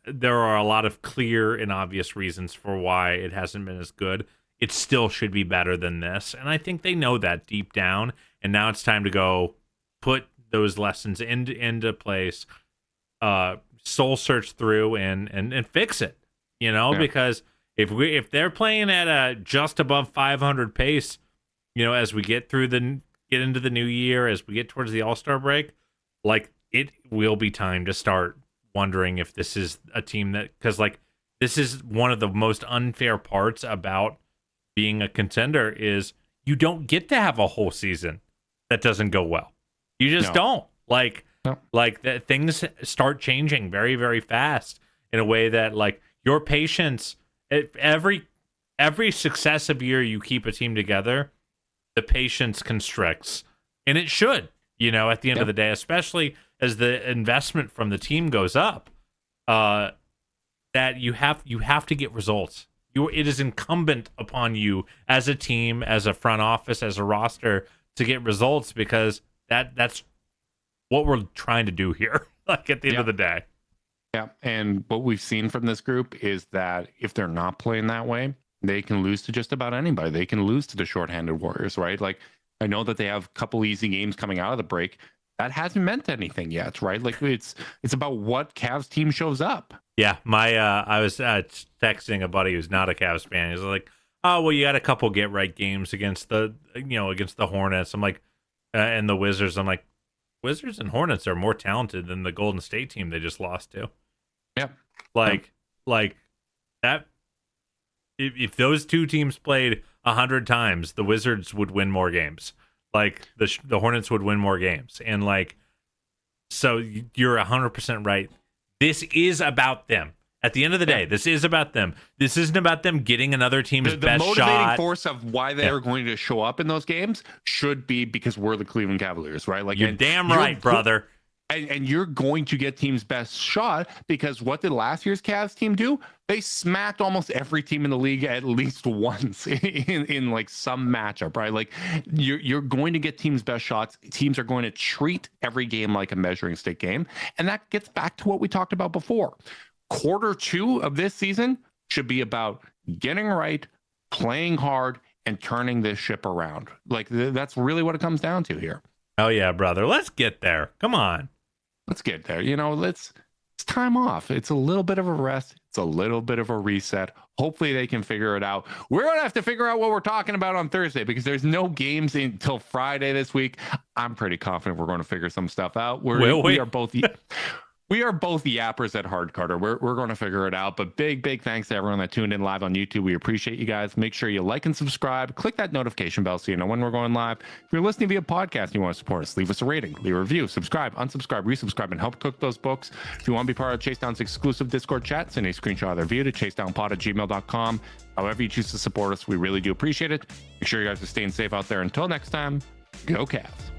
There are a lot of clear and obvious reasons for why it hasn't been as good. It still should be better than this, and I think they know that deep down. And now it's time to go put those lessons into place, soul search through and fix it. Because if they're playing at a just above 500 pace, as we get into the new year, as we get towards the All-Star break, like, it will be time to start wondering if this is a team because, like, this is one of the most unfair parts about being a contender is you don't get to have a whole season that doesn't go well. You just don't. Like that things start changing very, very fast in a way that, like, your patience, every successive year you keep a team together, the patience constricts, and it should, at the end of the day, especially as the investment from the team goes up, that you have to get results. It is incumbent upon you as a team, as a front office, as a roster to get results, because that's what we're trying to do here. Like, at the end of the day. Yeah, and what we've seen from this group is that if they're not playing that way, they can lose to just about anybody. They can lose to the shorthanded Warriors, right? Like, I know that they have a couple easy games coming out of the break. That hasn't meant anything yet, right? Like, it's about what Cavs team shows up. Yeah, I was texting a buddy who's not a Cavs fan. He's like, "Oh, well, you got a couple get right games against the Hornets." I'm like, and the Wizards. I'm like, Wizards and Hornets are more talented than the Golden State team they just lost to. Yep. Like that. If those two teams played 100 times, the Wizards would win more games. Like, the Hornets would win more games. And, like, so you're 100% right. This is about them. At the end of the day, this is about them. This isn't about them getting another team's best shot. The motivating force of why they are going to show up in those games should be because we're the Cleveland Cavaliers, right? Like, you're damn right, brother. And you're going to get team's best shot, because what did last year's Cavs team do? They smacked almost every team in the league at least once in like some matchup, right? Like, you're going to get team's best shots. Teams are going to treat every game like a measuring stick game. And that gets back to what we talked about before. Quarter 2 of this season should be about getting right, playing hard, and turning this ship around. Like, that's really what it comes down to here. Oh yeah, brother. Let's get there. Come on. Let's get there. It's time off. It's a little bit of a rest. It's a little bit of a reset. Hopefully they can figure it out. We're going to have to figure out what we're talking about on Thursday, because there's no games until Friday this week. I'm pretty confident we're going to figure some stuff out. We are both We are both yappers at heart, Carter. We're going to figure it out. But big thanks to everyone that tuned in live on YouTube. We appreciate you guys. Make sure you like and subscribe. Click that notification bell so you know when we're going live. If you're listening via podcast and you want to support us, leave us a rating, leave a review, subscribe, unsubscribe, resubscribe, and help cook those books. If you want to be part of Chasedown's exclusive Discord chat, send a screenshot of their view to chasedownpod@gmail.com. However you choose to support us, we really do appreciate it. Make sure you guys are staying safe out there. Until next time, go Cavs.